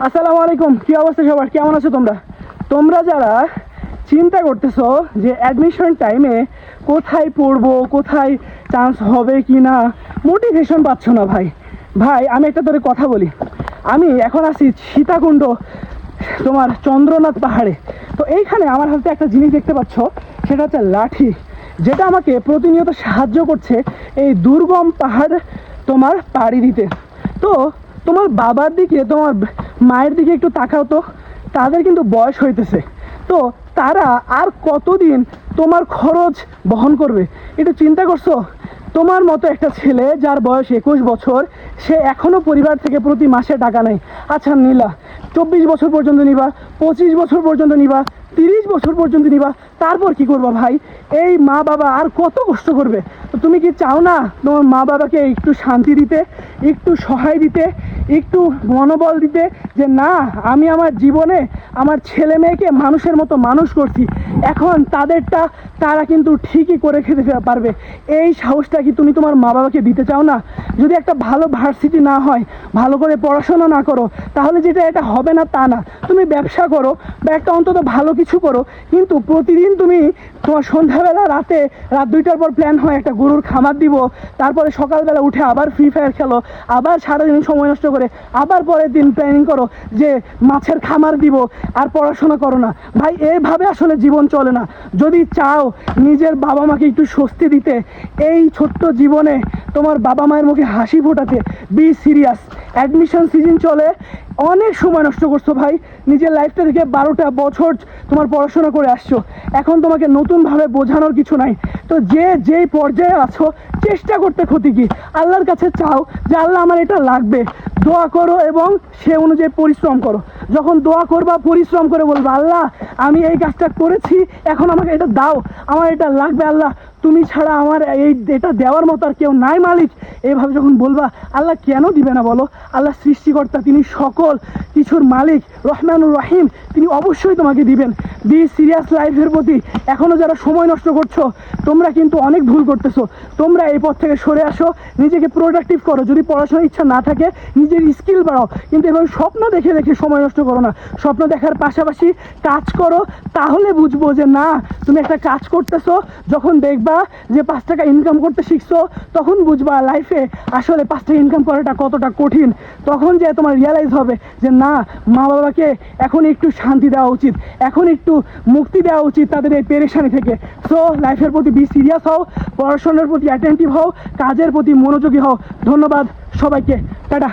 আসসালামু আলাইকুম। কি অবস্থা সবার, কেমন আছো তোমরা? তোমরা যারা চিন্তা করতেছো যে অ্যাডমিশন টাইমে কোথায় পড়বো, কোথায় চান্স হবে কি না, মোটিভেশন পাচ্ছ না ভাই। ভাই আমি একটা তোরে কথা বলি, আমি এখন আছি সীতাকুণ্ড, তোমার চন্দ্রনাথ পাহাড়ে। তো এইখানে আমার হাতে একটা জিনিস দেখতে পাচ্ছ, সেটা হচ্ছে লাঠি, যেটা আমাকে প্রতিনিয়ত সাহায্য করছে এই দুর্গম পাহাড় তোমার পাড়ি দিতে। তো তোমার বাবার দিকে, তোমার মায়ের দিকে একটু তাকাও তো, তাদের কিন্তু বয়স হইতেছে। তো তারা আর কতদিন তোমার খরচ বহন করবে? একটু চিন্তা করছো? তোমার মতো একটা ছেলে যার বয়স 21 বছর, সে এখনও পরিবার থেকে প্রতি মাসে টাকা নেয়। আচ্ছা নিলা, 24 বছর পর্যন্ত নিবা, 25 বছর পর্যন্ত নিবা, 30 বছর পর্যন্ত নিবা, তারপর কি করবা ভাই? এই মা বাবা আর কত কষ্ট করবে? তো তুমি কি চাও না তোমার মা বাবাকে একটু শান্তি দিতে, একটু সহায় দিতে, একটু মনোবল দিতে, যে না আমি আমার জীবনে আমার ছেলে মেয়েকে মানুষের মতো মানুষ করছি, এখন তাদেরটা তারা কিন্তু ঠিকই করে খেতে পারবে? এই সাহসটা কি তুমি তোমার মা বাবাকে দিতে চাও না? যদি একটা ভালো ভার্সিটি না হয়, ভালো করে পড়াশোনা না করো, তাহলে যেটা এটা হবে না তা না। তুমি ব্যবসা করো বা একটা অন্তত ভালো কিছু করো, কিন্তু প্রতিদিন তুমি তোমার সন্ধ্যাবেলা রাত 2টার পর প্ল্যান হয় একটা গরুর খামার দিব, তারপরে সকালবেলা উঠে আবার ফ্রি ফায়ার খেলো, আবার সারাদিন সময় নষ্ট করে আবার পরের দিন প্ল্যানিং করো যে মাছের খামার দিব, আর পড়াশোনা করো না। ভাই এইভাবে আসলে জীবন চলে না। যদি চাও নিজের বাবা মাকে একটু স্বস্তি দিতে, এই ছোট্ট জীবনে তোমার বাবা মায়ের মুখে হাসি ফোটাতে, বি সিরিয়াস। অ্যাডমিশন সিজন চলে, অনেক সময় নষ্ট করছো ভাই। নিজের লাইফটা থেকে 12টা বছর তোমার পড়াশোনা করে আসছো, এখন তোমাকে নতুনভাবে বোঝানোর কিছু নাই। তো যে যেই পর্যায়ে আছো, চেষ্টা করতে ক্ষতি কি? আল্লাহর কাছে চাও যে আল্লাহ আমার এটা লাগবে, দোয়া করো এবং সে অনুযায়ী পরিশ্রম করো। যখন দোয়া করবা, পরিশ্রম করে বলবা আল্লাহ আমি এই কাজটা করেছি, এখন আমাকে এটা দাও, আমার এটা লাগবে আল্লাহ, তুমি ছাড়া আমার এটা দেওয়ার মতো আর কেউ নাই মালিক। এইভাবে যখন বলবা, আল্লাহ কেন দিবে না বলো? আল্লাহ সৃষ্টিকর্তা, তিনি সকল কিছুর মালিক, রহমানুর রহিম, তিনি অবশ্যই তোমাকে দিবেন। বি সিরিয়াস লাইফের প্রতি। এখনও যারা সময় নষ্ট করছো, তোমরা কিন্তু অনেক ভুল করতেছো। তোমরা এই পথ থেকে সরে আসো, নিজেকে প্রোডাক্টিভ করো। যদি পড়াশোনার ইচ্ছা না থাকে, নিজের স্কিল বাড়াও, কিন্তু এভাবে স্বপ্ন দেখে দেখে সময় নষ্ট করো না। স্বপ্ন দেখার পাশাপাশি কাজ করো, তাহলে বুঝবো যে না তুমি একটা কাজ করতেছো। যখন দেখবা যে 5 টাকা ইনকাম করতে শিখছো, তখন বুঝবা লাইফে আসলে 5 টাকা ইনকাম করাটা কতটা কঠিন। তখন যে তোমার রিয়ালাইজ হবে যে না, মা বাবাকে এখন একটু শান্তি দেওয়া উচিত, এখন একটু মুক্তি দেওয়া উচিত তাদের এই পেরেশানি থেকে। সো লাইফের প্রতি বি সিরিয়াস হও, পড়াশোনার প্রতি অ্যাটেন্টিভ হও, কাজের প্রতি মনোযোগী হও। ধন্যবাদ সবাইকে, টাটা।